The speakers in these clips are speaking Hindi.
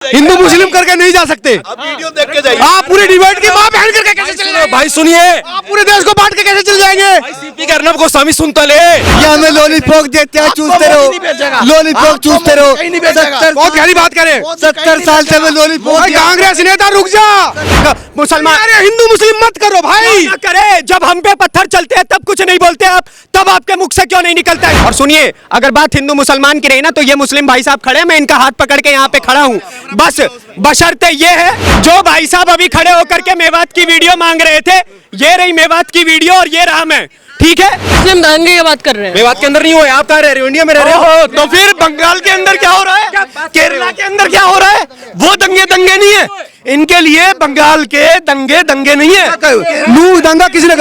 हिंदू मुस्लिम करके नहीं जा सकते। वीडियो देख के जाइए। आप पूरी डिवाइड की माँ बहन करके कैसे चले जाएंगे? भाई सुनिए, आप पूरे देश को बांट के कैसे चले जाएंगे? सीपी का अर्नब गोस्वामी सुन तो ले। ये हमें लॉलीपॉप देते हैं, चूसते रहो, लॉलीपॉप चूसते रहो। बहुत गहरी बात करें। 70 साल से हमें लॉलीपॉप। कांग्रेस नेता रुक जा, मुसलमान अरे हिंदू मुस्लिम मत करो भाई। ना करे, जब हम पे पत्थर चलते हैं तब कुछ नहीं बोलते आप, तब आपके मुख से क्यों नहीं निकलता है? और सुनिए, अगर बात हिंदू मुसलमान की रही ना, तो ये मुस्लिम भाई साहब खड़े हैं, मैं इनका हाथ पकड़ के यहाँ पे खड़ा हूँ। बस बशर्ते ये है, जो भाई साहब अभी खड़े होकर के मेवात की वीडियो मांग रहे थे, ये रही मेवात की वीडियो और ये रहा मैं, ठीक है? मुस्लिम दंगे की बात कर रहे हैं। मेवात के अंदर नहीं हुए, आप कहाँ रह रहे हो? इंडिया में रह रहे हो। तो फिर बंगाल के अंदर क्या हो रहा है? केरला के अंदर क्या हो रहा है? वो दंगे दंगे नहीं है इनके लिए। बंगाल के दंगे दंगे नहीं है। नू दंगा किसने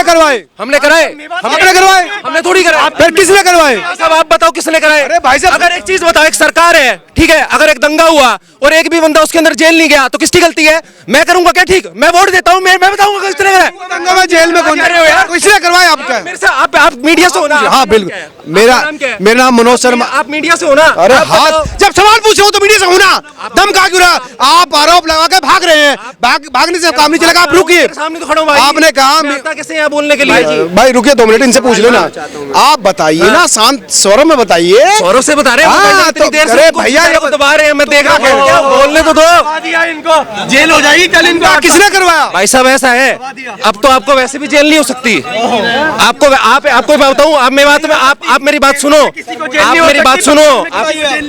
करवाए? हमने कराए, हमने करवाए? हमने थोड़ी कराए। फिर किसने करवाए? साहब आप बताओ किसने कराए? अरे भाई साहब, अगर एक चीज बताओ, एक सरकार है, ठीक है, अगर एक दंगा हुआ और एक भी बंदा उसके अंदर जेल नहीं गया तो किसकी गलती है? मैं करूंगा क्या? ठीक, मैं वोट देता हूँ, मैं बताऊंगा किसने कराया। दंगा में जेल में कौन क्या कर रहे हो यार? किसने करवाया? आपका मेरे से आप मीडिया से हो ना? हाँ बिल्कुल। मेरा नाम मनोज शर्मा। आप मीडिया से हो ना? अरे आप हाथ, बताओ। जब सवाल पूछ रहे हो तो मीडिया से होना। दम कहाँ क्यों रहा? आप आरोप लगा के भाग रहे हैं। भागने से काम नहीं चलेगा। आप रुकिए, सामने तो खड़ा हूँ भाई। आपने कहा मैं आता कैसे यहाँ बोलने के लिए? भाई रुकिए 2 मिनट, इनसे पूछ लेना। आप बताइए ना, शांत स्वर में बताइए। सौरव से बता रहे हैं। हाँ, इतनी तो देर से अरे उनको भैया, बेचारे को दबा रहे हैं, मैं देख रहा हूँ। बोलने तो दो। इनको जेल हो जाएगी कल। इनका किसने करवाया? भाई साहब ऐसा है, अब तो आपको वैसे भी जेल नहीं हो सकती। आपको बताऊं, आप मेरी बात सुनो, आप मेरी बात सुनो।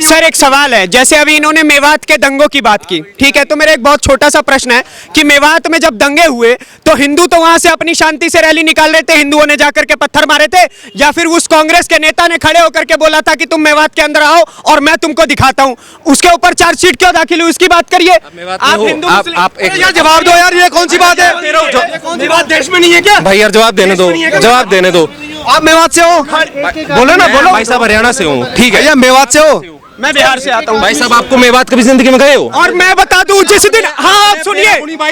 सर एक सवाल है, जैसे अभी इन्होंने मेवात के दंगों की बात की, ठीक है, तो मेरा एक बहुत छोटा सा प्रश्न है कि मेवात में जब दंगे हुए तो हिंदू तो वहां से अपनी शांति से रैली निकाल रहे थे, हिंदुओं ने जाकर के पत्थर मारे थे, या फिर उस कांग्रेस के नेता ने खड़े होकर के बोला था कि तुम मेवात के अंदर आओ और मैं तुमको दिखाता हूं? उसके ऊपर चार्जशीट क्यों दाखिल हुई, उसकी बात करिए। आप हिंदू आप एक यार जवाब दो यार, ये कौन सी बात है? मेवात देश में नहीं है क्या? भाई यार जवाब देने दो, जवाब देने दो। आप मेवात से हो? बोलो ना, बोलो। भाई साहब हरियाणा से हूँ, ठीक है। भैया मेवात से हो? मैं बिहार से आता हूँ। भाई साहब आपको मेवात कभी जिंदगी में गए हो? और मैं बता दूं, जिस दिन, हाँ आप सुनिए,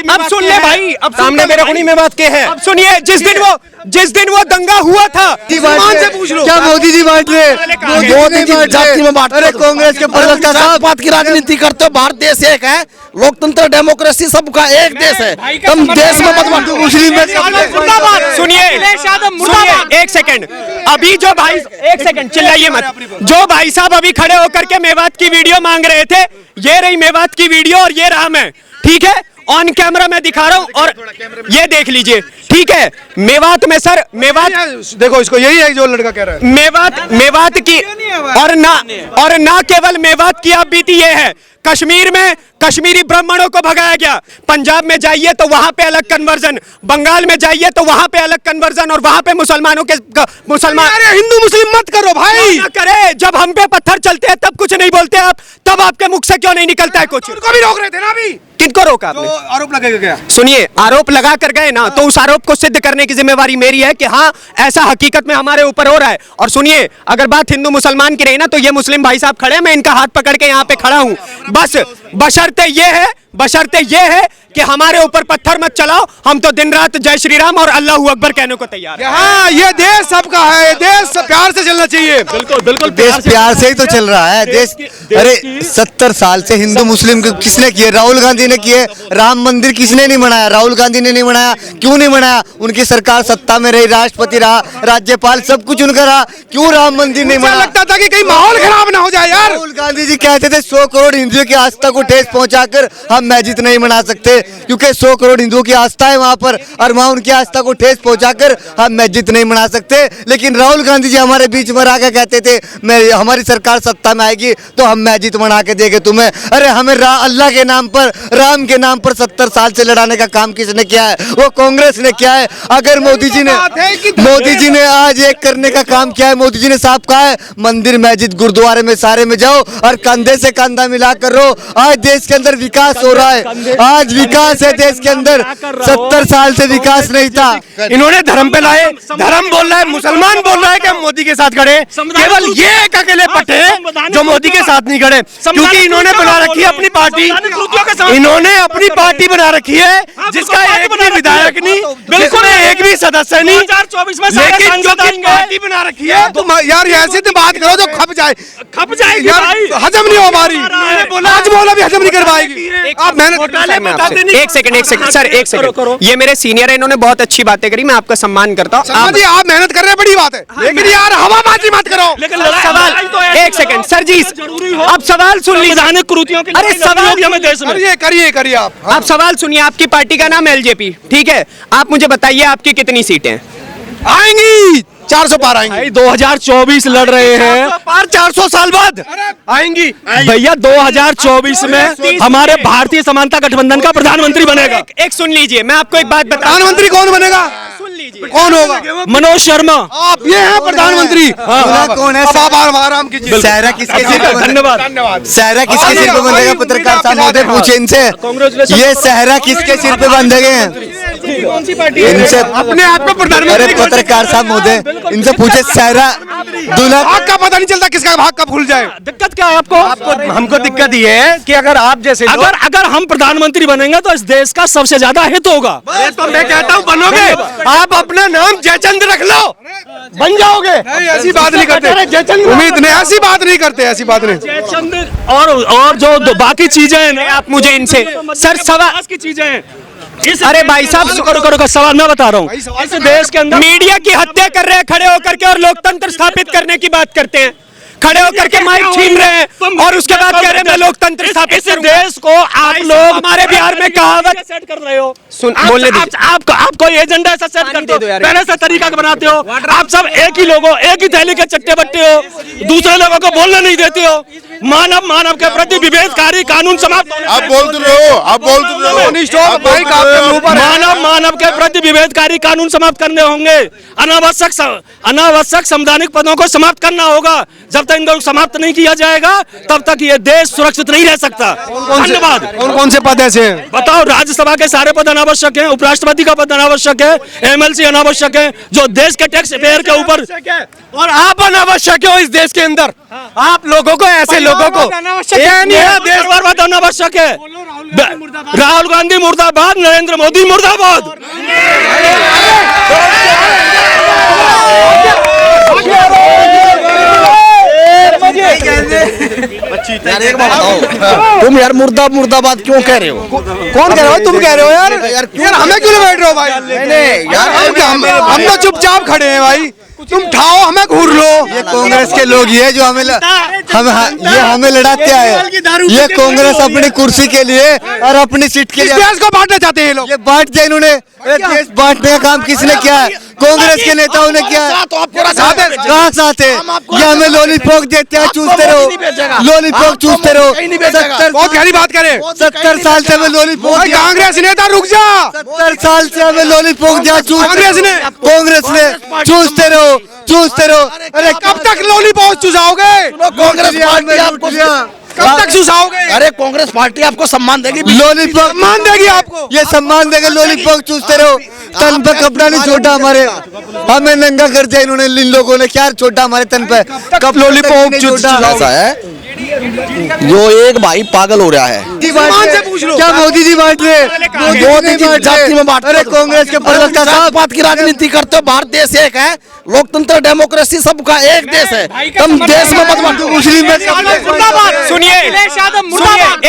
अब सुन ले भाई, अब सामने मेरे को नहीं मेवात के हैं। अब सुनिए, जिस दिन वो दंगा हुआ था, से पूछ लो। क्या मोदी जी बांट रहे? मोदी जी जाति में बांट रहे। अरे कांग्रेस के प्रवक्ता साहब, बात की राजनीति करते हो। भारत देश एक है, लोकतंत्र डेमोक्रेसी सबका एक देश है। तुम देश में मत बांटो। मुस्लिम में सुनिए, एक सेकंड, अभी जो भाई, एक सेकंड चिल्लाइए मत, जो भाई साहब अभी खड़े होकर के मेवात की वीडियो मांग रहे थे, ये रही मेवात की वीडियो और ये रहा मैं, ठीक है, ऑन कैमरा मैं दिखा रहा हूं और ये देख लीजिए, ठीक है। मेवात में सर, मेवात देखो इसको, यही है जो लड़का कह रहा है। मेवात की और ना केवल मेवात की आप बीती ये है, कश्मीर में कश्मीरी ब्राह्मणों को भगाया गया। पंजाब में जाइए तो वहां पे अलग कन्वर्जन, बंगाल में जाइए तो वहां पे अलग कन्वर्जन, और वहां पे मुसलमानों के अरे हिंदू मुस्लिम मत करो भाई। ना करे, जब हम पे पत्थर चलते हैं तब कुछ नहीं बोलते आप, तब आपके मुख से क्यों नहीं निकलता है कुछ? उनको भी रोक रहे थे ना अभी। किनको रोका आपने? आरोप लगेगा क्या? सुनिए, आरोप लगा कर गए ना, तो उस आरोप को सिद्ध करने की जिम्मेवारी मेरी है कि हाँ ऐसा हकीकत में हमारे ऊपर हो रहा है। और सुनिए, अगर बात हिंदू मुसलमान की रही ना, तो ये मुस्लिम भाई साहब खड़े हैं, मैं इनका हाथ पकड़ के यहाँ पे खड़ा हूँ। बस बशर्ते ये है कि हमारे ऊपर पत्थर मत चलाओ, हम तो दिन रात जय श्री राम और अल्लाह अकबर कहने को तैयार हैं। हाँ, ये देश सबका है, ये देश प्यार से चलना चाहिए। बिल्कुल देश प्यार से ही तो चल रहा है देश। अरे 70 साल से हिंदू मुस्लिम किसने किए? राहुल गांधी ने किए। राम मंदिर किसने नहीं बनाया? राहुल गांधी ने नहीं बनाया। क्यों नहीं बनाया? उनकी सरकार सत्ता में रही, राष्ट्रपति रहा, राज्यपाल, सब कुछ उनका रहा, क्यों राम मंदिर नहीं बना? लगता था कि कहीं माहौल खराब ना हो जाए यार। राहुल गांधी जी कहते थे 100 करोड़ हिंदुओं की आस्था को ठेस पहुंचाकर हम मस्जिद नहीं बना सकते, क्योंकि 100 करोड़ हिंदुओं की आस्था है वहां पर, और वहां उनकी आस्था को ठेस पहुंचाकर हम मस्जिद नहीं बना सकते। लेकिन राहुल गांधी जी हमारे बीच में आकर कहते थे हमारी सरकार सत्ता में आएगी तो हम मस्जिद बना के देंगे तुम्हें। अरे हमें अल्लाह के नाम पर, राम के नाम पर 70 साल से लड़ाने का काम किसने किया है? वो कांग्रेस ने किया है। अगर मोदी जी ने आज एक करने का काम किया है, मोदी जी ने साफ कहा है मंदिर मस्जिद गुरुद्वारे में सारे में जाओ और कंधे से कंधा मिला कर रहो। आज देश के अंदर विकास हो रहा है, आज विकास है देश के अंदर। 70 साल से विकास नहीं था। इन्होंने धर्म पे लाए, धर्म बोल रहा है, मुसलमान बोल रहा है कि हम मोदी के साथ खड़े। केवल ये एक अकेले पट्टे जो मोदी के साथ नहीं खड़े, क्योंकि इन्होंने बना रखी है अपनी पार्टी। इन्होंने अपनी पार्टी बना रखी है जिसका एक भी विधायक नहीं, जिसमें एक भी भी सदस्य नहीं, 2024 में सारे लेकिन जो सांसद कि आएंगे। पार्टी बना रखी है। तुम यार ऐसे तो बात करो जो खप जाए, खप जाएगी यार भाई। हजम नहीं हो हमारी, आज बोला भी हजम नहीं कर पाएगी। आप मेहनत एक सेकंड सर, एक सेकंड। ये मेरे सीनियर है, इन्होंने बहुत अच्छी बातें करी, मैं आपका सम्मान करता हूँ। शर्मा जी आप मेहनत कर रहे हैं, बड़ी बात है, लेकिन यार हवाबाजी मत करो। लेकिन लड़ाई तो सवाल एक सेकंड सर जी, जरूरी हो। अब सवाल सुन लीजिए। संवैधानिक कुरीतियों की अरे लड़ाई सवाल- होगी हमें देश में। करिए आप। आप सवाल सुनिए। आपकी पार्टी का नाम एलजेपी, ठीक है? आप मुझे बताइए आपकी कितनी सीटें हैं? आएंगी 400 पार आएंगी। 2024 लड़ रहे हैं पार 400 साल बाद आएंगी। भैया, 2024 में हमारे भारतीय समानता गठबंधन का प्रधानमंत्री बनेगा। एक सुन लीजिए, मैं आपको एक बात बता। प्रधानमंत्री कौन बनेगा? सुन लीजिए, कौन होगा? मनोज शर्मा। आप ये हैं प्रधानमंत्री। दूल्हा कौन है? अब आप आराम कीजिए। सहरा किसके सिर पे बंधेगा? धन्यवाद। सहरा किसके सिर पे बंधेगा? पत्रकार साहब महोदय पूछे इनसे, ये सहरा किसके सिर पे बंधेगे हैं? इनसे अपने आप को अरे प्रधानमंत्री पत्रकार साहब महोदय इनसे पूछे, सहरा दूल्हा भाग का पता नहीं चलता किसका भाग कब खुल जाए। दिक्कत क्या है आपको? हमको दिक्कत ये है कि अगर आप जैसे लोग- अगर हम प्रधानमंत्री बनेंगे तो इस देश का सबसे ज्यादा हित होगा। अरे तो मैं कहता हूँ बनोगे, आप अपना नाम जयचंद रख लो, बन जाओगे। नहीं ऐसी बात नहीं करते, उम्मीद नहीं, ऐसी बात नहीं करते, ऐसी बात नहीं। जयचंद और जो बाकी चीजें हैं ना, आप मुझे इनसे सर सवाल की चीजें हैं। अरे भाई साहब, करो सवाल मैं बता रहा हूँ। इस देश के अंदर मीडिया की हत्या कर रहे हैं खड़े होकर के, और लोकतंत्र स्थापित करने की बात करते हैं। खड़े होकर के माइक छीन रहे हैं और उसके बाद कह रहे हैं मैं लोकतंत्र स्थापित इस करूंगा। देश को आप लोग हमारे बिहार में कहावत सेट कर रहे हो। सुन आप- बोलने आप- दीजिए। आप कोई एजेंडा ऐसा सेट करते दे दो हो, यार। पहले से तरीका बनाते हो। आप सब एक ही लोगों, एक ही थैली के चट्टे बट्टे हो, दूसरे लोगों को बोलने नहीं देते हो। मानव के प्रति विभेदकारी कानून समाप्त होने आप बोल तो रहे हो, आप बोल तो रहे हो। स्टॉप भाई का आपके मुंह पर है। मानव के प्रति विभेदकारी कानून समाप्त करने होंगे। अनावश्यक संवैधानिक पदों को समाप्त करना होगा। जब तक इनको समाप्त नहीं किया जाएगा तब तक ये देश सुरक्षित नहीं रह सकता। धन्यवाद। कौन कौन से पद ऐसे हैं? बताओ, राज्यसभा के सारे पद अनावश्यक हैं, उपराष्ट्रपति का पद अनावश्यक है, एमएलसी अनावश्यक है, जो देश के टैक्स पेयर के ऊपर। और आप अनावश्यक हो इस देश के अंदर। आप लोगों को, ऐसे लोगों को ये नहीं है, देश बर्बाद अनावश्यक है। राहुल गांधी मुर्दाबाद, नरेंद्र मोदी मुर्दाबाद। यार एक बात बताओ, तुम यार मुर्दाबाद क्यों कह रहे हो? कौन कह रहे हो? तुम कह रहे हो यार। यार हमें क्यों बैठ रहे हो भाई? नहीं यार, हम तो चुपचाप खड़े हैं भाई, तुम ठाओ हमें घूर लो। ये कांग्रेस के लोग ये जो हमें लड़ाते आए, ये कांग्रेस अपनी कुर्सी के लिए और अपनी सीट के इस लिए देश को बांटना चाहते हैं ये लोग। ये बांट दिया इन्होंने। अरे देश बांटने का काम किसने किया है? कांग्रेस के नेताओं ने किया है। कहाँ साथ है? ये हमें लॉलीपॉप देते हैं, चूसते रहो, लॉलीपॉप चूसते रहो। 70 बहुत गहरी बात करें। 70 साल से हमें लॉलीपॉप भाई कांग्रेस नेता रुक जा। 70 साल से हमें लॉलीपॉप दिया, कांग्रेस ने चूसते रहो। अरे कब तक लॉलीपॉप चुसाओगे? कांग्रेस पार्टी आपको कब तक चुसाओगे? अरे कांग्रेस पार्टी आपको सम्मान देगी। लॉलीपॉप मान देगी आपको। ये सम्मान देगा, लॉलीपॉप चूसते रहो। तन पे कपड़ा नहीं छोटा हमारे, हमें नंगा कर दिया इन्होंने। इन लोगों ने क्या छोटा हमारे तन पे? कब लॉलीपॉप छोटा? ऐसा है, जो एक भाई पागल हो रहा है। सम्मान से पूछ लो। क्या मोदी जी बांट रहे? मोदी जी जाति में बांट। अरे कांग्रेस के प्रवक्ता साहब, बात की राजनीति करते हो। भारत देश एक है, लोकतंत्र डेमोक्रेसी सबका एक देश है। तुम देश में मत बांटो। मुस्लिम में सुनिए,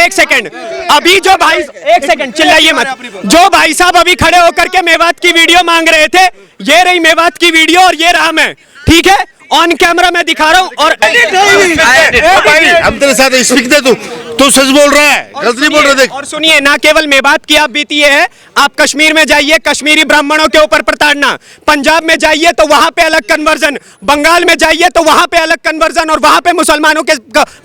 एक सेकंड। अभी जो भाई, एक सेकंड चिल्लाइए मत। जो भाई साहब अभी खड़े होकर के मेवात की वीडियो मांग रहे थे, ये रही मेवात की वीडियो और ये रहा मैं, ठीक है? ऑन कैमरा मैं दिखा रहा हूँ। और हम तेरे साथ स्पीक दे, तू सच बोल रहा है, गलत नहीं बोल रहा। देख, और सुनिए, ना केवल मेवात की आप बीती है, आप कश्मीर में जाइए, कश्मीरी ब्राह्मणों के ऊपर प्रताड़ना, पंजाब में जाइए तो वहां पे अलग कन्वर्जन, बंगाल में जाइए तो वहां पे अलग कन्वर्जन, और वहां पे मुसलमानों के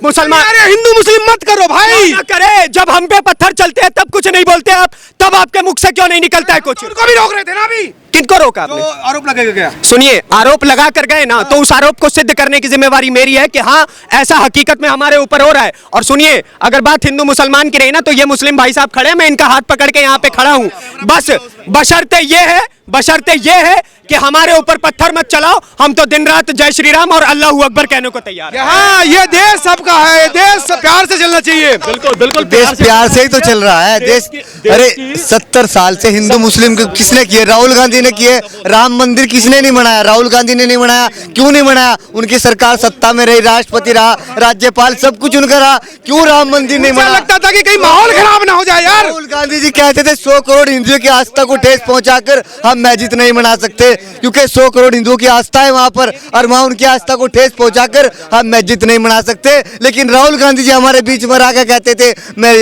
मुसलमान। अरे हिंदू मुस्लिम मत करो भाई। ना करे, जब हम पे पत्थर चलते हैं तब कुछ नहीं बोलते आप, तब आपके मुख से क्यों नहीं निकलता है कुछ? उनको भी रोक रहे थे ना अभी। किनको रोका आपने? आरोप लगेगा क्या? सुनिए, आरोप लगा कर गए ना, तो उस आरोप को सिद्ध करने की जिम्मेवारी मेरी है कि हाँ, ऐसा हकीकत में हमारे ऊपर हो रहा है। और सुनिए, अगर बात हिंदू मुसलमान की रही ना, तो ये मुस्लिम भाई साहब खड़े हैं, मैं इनका हाथ पकड़ के यहाँ पे खड़ा हूँ। बस बशर्ते ये है बशर्ते ये है कि हमारे ऊपर पत्थर मत चलाओ, हम तो दिन रात जय श्री राम और अल्लाह अकबर कहने को तैयार हैं। हाँ, ये देश सबका है, देश प्यार से चलना चाहिए। बिल्कुल बिल्कुल देश प्यार से ही तो चल रहा है देश। अरे 70 साल से हिंदू मुस्लिम किसने किए? राहुल गांधी ने किए। राम मंदिर किसने नहीं बनाया? राहुल गांधी ने नहीं बनाया। क्यों नहीं बनाया? उनकी सरकार सत्ता में रही, राष्ट्रपति रहा, राज्यपाल, सब कुछ उनका रहा। क्यों राम मंदिर नहीं मुझे बना? लगता था कि कहीं माहौल खराब ना हो जाए यार। राहुल गांधी जी कहते थे 100 करोड़ हिंदुओं की आस्था को ठेस पहुंचाकर हम मस्जिद नहीं बना सकते, क्योंकि 100 करोड़ हिंदुओं की आस्था है वहां पर, और वहां उनकी आस्था को ठेस पहुंचाकर हम मस्जिद नहीं बना सकते। लेकिन राहुल गांधी जी हमारे बीच में आके कहते थे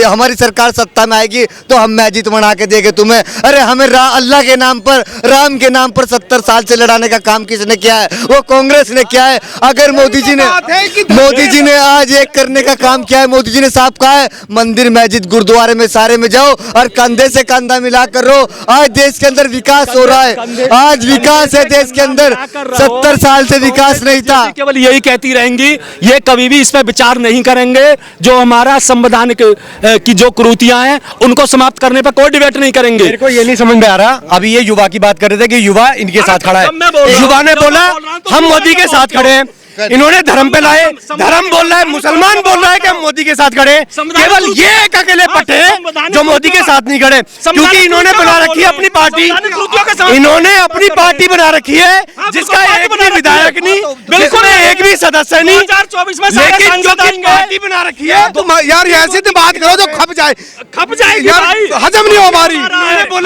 हमारी सरकार सत्ता में आएगी तो हम मस्जिद बना के देंगे तुम्हें। अरे हमें अल्लाह के नाम पर, राम के नाम पर 70 साल से लड़ाने का काम किसने किया है? वो कांग्रेस ने किया है। अगर मोदी जी ने आज एक करने का काम किया है, मोदी जी ने साफ कहा है मंदिर मस्जिद गुरुद्वारे में सारे में जाओ और कंधे से कंधा मिला कर रहो। आज देश के अंदर विकास हो रहा है, आज विकास है देश के अंदर। 70 साल से विकास नहीं था। केवल यही कहती रहेंगी, ये कभी भी इस पर विचार नहीं करेंगे। जो हमारा संविधान की जो कुरीतियां हैं उनको समाप्त करने पर कोई डिबेट नहीं करेंगे। मेरे को ये नहीं समझ में आ रहा, अभी ये युवा की बात कर रहे थे कि युवा इनके साथ खड़ा है। युवा ने बोला हम मोदी के साथ खड़े हैं, इन्होंने धर्म पे लाए, धर्म बोल रहा है, मुसलमान बोल रहा है कि हम मोदी के साथ खड़े हैं। केवल ये एक अकेले पट्टे हैं जो मोदी के साथ नहीं खड़े, क्योंकि इन्होंने बना रखी है अपनी पार्टी। इन्होंने अपनी पार्टी बना रखी है जिसका एक भी विधायक नहीं, बिल्कुल एक भी सदस्य नहीं, 2024 में लेकिन जो पार्टी बना रखी है। तुम यार ऐसी तो बात करो जो खप जाए यार, हजम नहीं हो हमारी।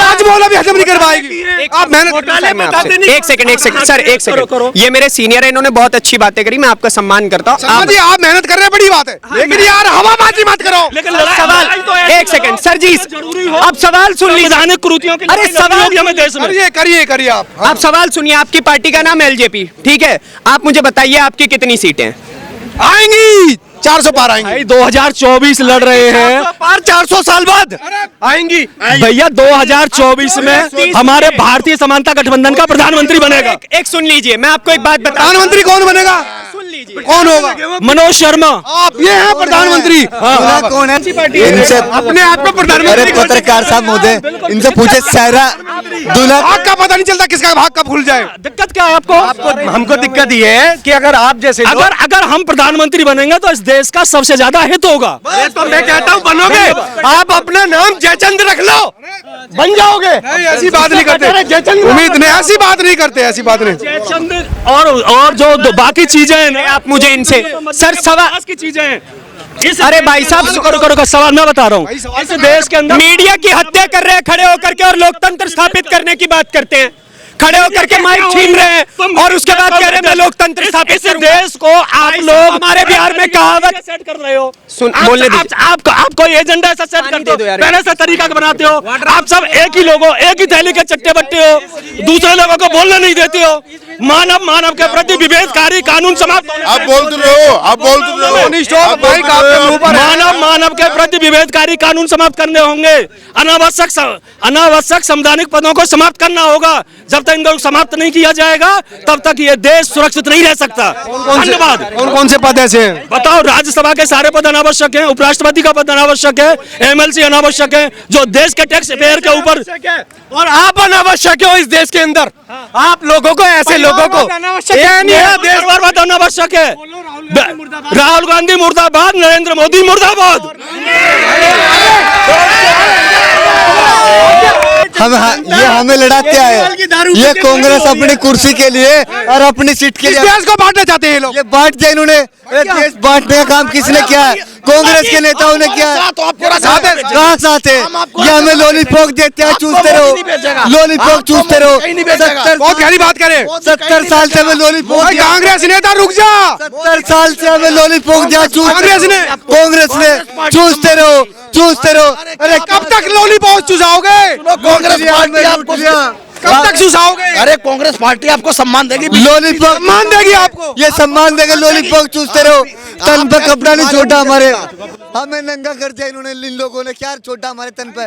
आज बोला भी हजम नहीं कर पाएगी। आप मेहनत। एक सेकंड सर, एक सेकंड। ये मेरे सीनियर है, इन्होंने बहुत अच्छी बातें करी, मैं आपका सम्मान करता हूँ। आप मेहनत कर रहे हैं, बड़ी बात है, लेकिन यार हवाबाजी मत करो। लेकिन सवाल एक सेकंड सर जी, अब सवाल सुन लीजिए। संवैधानिक कुरीतियों के लिए अरे सवाल होगी हमें देश में। करिए आप। आप सवाल सुनिए। आपकी पार्टी का नाम एलजेपी, ठीक है? आप मुझे बताइए आपकी कितनी सीटें आएंगी? 400 पार आएंगी। भाई 2024 लड़ रहे हैं, 400 साल बाद आएंगी भैया 2024 में हमारे भारतीय समानता गठबंधन का प्रधानमंत्री बनेगा। एक सुन लीजिए, मैं आपको एक बात बता। प्रधानमंत्री कौन बनेगा? सुन लीजिए, कौन होगा? मनोज शर्मा। आप ये हैं प्रधानमंत्री? कौन है इनसे? अपने आप को प्रधानमंत्री। अरे पत्रकार साहब महोदय, इनसे पूछे सहरा दूल्हा भाग का पता नहीं चलता किसका भाग कब खुल जाए। दिक्कत क्या है आपको? हमको दिक्कत ये है कि अगर आप जैसे अगर हम प्रधानमंत्री बनेंगे तो इस देश का सबसे ज्यादा हित होगा। तो मैं कहता हूँ बनोगे, आप अपना नाम जयचंद रख लो, बन जाओगे। नहीं, ऐसी बात नहीं करते, उम्मीद नहीं, ऐसी बात नहीं करते, ऐसी बात नहीं। जयचंद और जो बाकी चीजें हैं ना, आप मुझे इनसे सर सवाल की चीजें हैं। अरे भाई साहब, करो सवाल मैं बता रहा हूँ। इस देश के अंदर मीडिया की हत्या कर रहे हैं खड़े होकर के, और लोकतंत्र स्थापित करने की बात करते हैं। खड़े होकर के माइक छीन रहे हैं और उसके बाद कह रहे हैं मैं लोकतंत्र स्थापित इस देश को आप लोग हमारे बिहार में कहावत सेट कर रहे हो। सुन बोलने दीजिए। आप कोई एजेंडा ऐसा सेट करते हो, पहले से तरीका बनाते हो। आप सब एक ही लोगों, एक ही थैली के चट्टे बट्टे हो, दूसरे लोगों को बोलने नहीं देते हो। मानव के प्रति विभेदकारी कानून समाप्त होने। आप बोल रहे हो, आप बोल रहे हो। मानव के प्रति विभेदकारी कानून समाप्त करने होंगे। अनावश्यक संवैधानिक पदों को समाप्त करना होगा। जब तक इनको समाप्त नहीं किया जाएगा तब तक ये देश सुरक्षित नहीं रह सकता। धन्यवाद। कौन से पद ऐसे हैं? बताओ, राज्यसभा के सारे पद अनावश्यक हैं, उपराष्ट्रपति का पद अनावश्यक है, एमएलसी अनावश्यक है, जो देश के टैक्स पेयर के ऊपर। और आप अनावश्यक हो इस देश के अंदर। आप लोगों को, ऐसे लोगों को देश बर्बाद आवश्यक है। राहुल गांधी मुर्दाबाद, नरेंद्र मोदी मुर्दाबाद। ये हमें लड़ाते आए। ये कांग्रेस अपनी कुर्सी के लिए और अपनी सीट के लिए देश को बांटना चाहते हैं ये लोग। ये बांट दिया इन्होंने। देश बांटने का काम किसने किया है? कांग्रेस के नेताओं ने किया है। कहाँ साथ है? ये हमें लॉलीपॉप देते हैं, चूसते रहो, लॉलीपॉप चूसते रहो। बहुत गहरी बात करें। 70 साल से हमें लॉलीपॉप, कांग्रेस नेता रुक जा। 70 साल से हमें लॉलीपॉप दिया, कांग्रेस ने चूसते रहो, चूसते रहो। अरे कब तक लॉलीपॉप चुसाओगे? कांग्रेस पार्टी आपको कब तक चुसाओगे? अरे कांग्रेस पार्टी आपको सम्मान देगी, लॉलीपॉप मान देगी आपको। ये सम्मान देगा। लॉलीपॉप चूसते रहो, तन पे कपड़ा नहीं छोटा हमारे, हमें नंगा कर दिया इन्होंने। इन लोगों ने क्या छोटा हमारे तन पे?